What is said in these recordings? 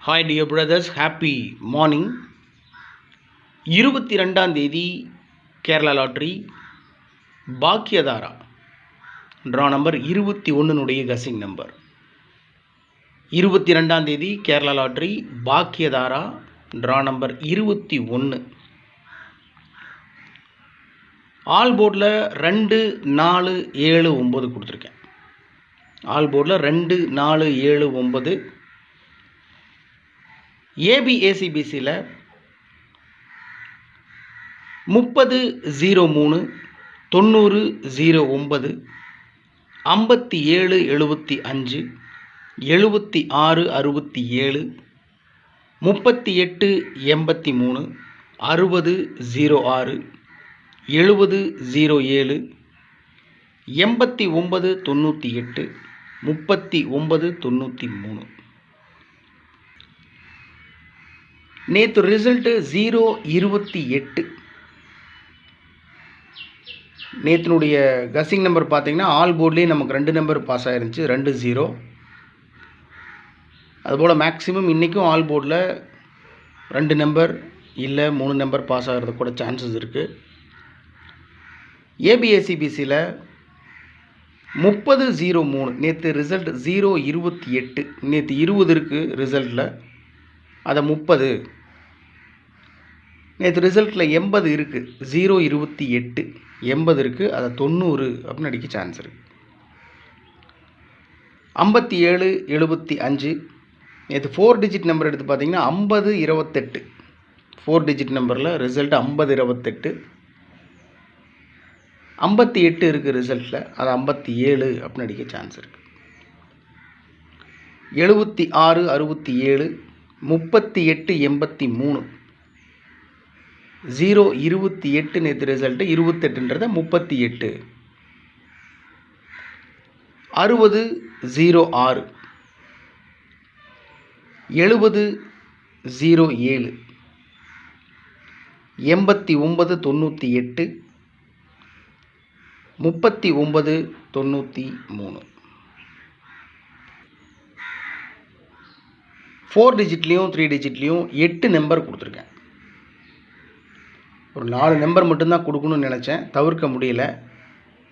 Hi dear brothers, happy morning. 22ஆம் தேதி Kerala lottery Bhagyathara draw number 21 guessing number. 22ஆம் தேதி Kerala lottery Bhagyathara draw number 21. All போர்டில் 2 4 7 9 கொடுத்துருக்கேன். ஆல் போர்டில் 2 4 7 9. ஏபிஏசிபிசியில் 30-03 90-09 57-75 76-67 38-83 60-06 70-07 89-98 39-93. நேற்று ரிசல்ட்டு 0-28. நேற்றுனுடைய கசிங் நம்பர் பார்த்தீங்கன்னா ஆல் போர்ட்லேயே நமக்கு 2 நம்பர் பாஸ் ஆகிருந்துச்சு, 2-0. அதுபோல் மேக்ஸிமம் இன்றைக்கும் ஆல் போர்டில் 2 நம்பர் இல்லை 3 நம்பர் பாஸ் ஆகிறது கூட சான்சஸ் இருக்குது. ஏபிஎஸ்சிபிசியில் 30-03 நேற்று ரிசல்ட் 0-28. நேற்று 20 இருக்குது ரிசல்ட்டில், அதை 30. நேற்று ரிசல்ட்டில் 80 இருக்குது, 0-28 80 இருக்குது, அதை 90 அப்படின்னு அடிக்க சான்ஸ் இருக்குது. 57-75 நேற்று 4 டிஜிட் நம்பர் எடுத்து பார்த்தீங்கன்னா 50-28. 4 டிஜிட் நம்பரில் ரிசல்ட் 50-28. 58 இருக்குது ரிசல்ட்டில், அது 57 அப்படின்னு அடிக்க சான்ஸ் இருக்குது. 76-67 38-83 0-28 நேற்று ரிசல்ட்டு, 28ன்றத 38. 60-06 70-07 89-98 39-93. 4 டிஜிட்லேயும் 3 டிஜிட்லேயும் 8 நம்பர் கொடுத்துருக்கேன். ஒரு 4 நம்பர் மட்டும்தான் கொடுக்கணும்னு நினச்சேன், தவிர்க்க முடியல.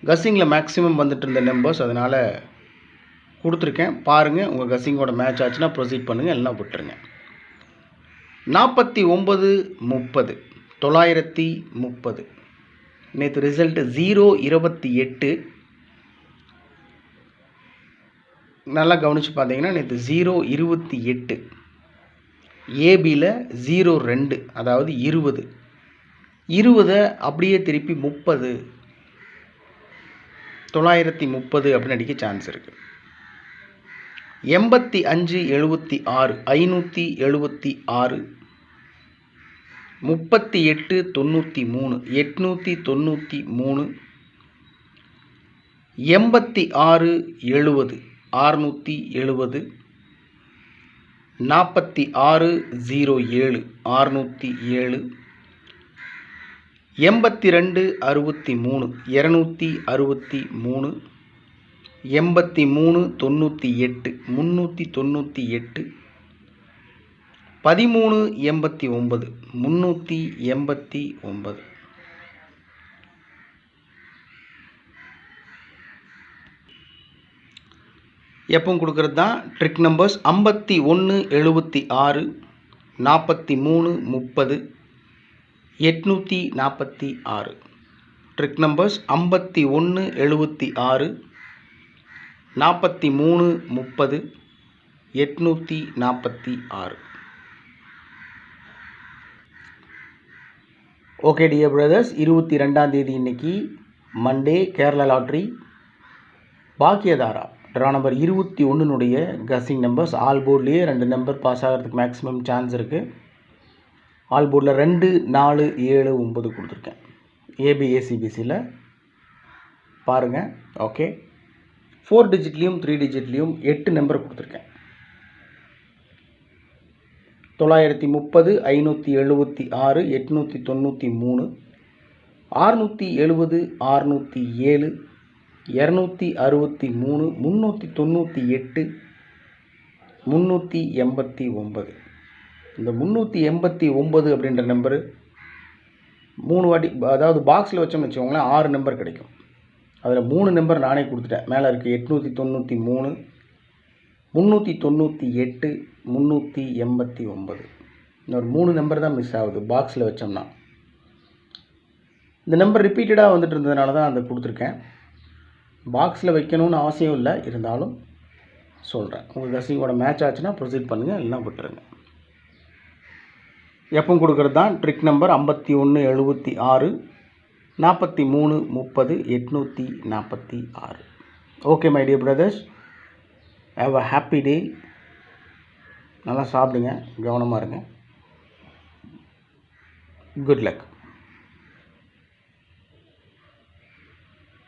கஸ்ஸிங்கில் மேக்ஸிமம் வந்துட்டு இருந்த நம்பர்ஸ், அதனால் கொடுத்துருக்கேன். பாருங்கள், உங்கள் கஸ்ஸிங்கோட மேட்ச் ஆச்சுன்னா ப்ரொசீட் பண்ணுங்கள், எல்லாம் விட்டுருங்க. 49-30 930 நேற்று ரிசல்ட்டு 0-28. நல்லா கவனித்து பார்த்தீங்கன்னா நேற்று 0-28. ஏபியில் 0-2, அதாவது 20. 20 அப்படியே திருப்பி 30 930 அப்படின்னு அடிக்க சான்ஸ் இருக்குது. 85-76 576 38-93 893 86-70 670 46-07 607 82-63 263 83-98 398 13-89 389. எப்பவும் கொடுக்கறது தான் trick numbers. 51-76 43-30 846. Trick numbers 51-76 43-30 846. Okay dear brothers, 22ஆம் தேதி இன்னைக்கு Monday Kerala lottery Bhagyathara draw number 21 guessing numbers. All போர்ட்லேயே 2 நம்பர் பாஸ் ஆகிறதுக்கு மேக்ஸிமம் சான்ஸ் இருக்குது. ஆல் போர்டில் 2 4 7 9 கொடுத்துருக்கேன். ஏபிஏசிபிசியில் பாருங்கள். ஓகே, 4 டிஜிட்லேயும் 3 டிஜிட்லேயும் 8 நம்பர் கொடுத்துருக்கேன். 930 576 893 670 607 263 398 389. இந்த 389 அப்படின்ற நம்பரு 3 வாட்டி, அதாவது பாக்ஸில் வச்சோம்னு வச்சுக்கோங்களேன் 6 நம்பர் கிடைக்கும். அதில் 3 நம்பர் நானே கொடுத்துட்டேன். மேலே இருக்குது 893, 398, 389. இன்னொரு 3 நம்பர் தான் மிஸ் ஆகுது பாக்ஸில் வச்சோம்னா. இந்த நம்பர் ரிப்பீட்டடாக வந்துட்டு இருந்ததுனால தான் அதை கொடுத்துருக்கேன். பாக்ஸில் வைக்கணும்னு அவசியம் இல்லை, இருந்தாலும் சொல்கிறேன். உங்கள் கசிங்கோட மேட்ச் ஆச்சுன்னா ப்ரொசீட் பண்ணுங்கள், இல்லைனா விட்டுருங்க. எப்பவும் கொடுக்குறது தான் trick number 5176 43 30 846. Okay my dear brothers, have a happy day. நல்லா சாப்பிடுங்க, கவனமாக இருங்க. Good luck.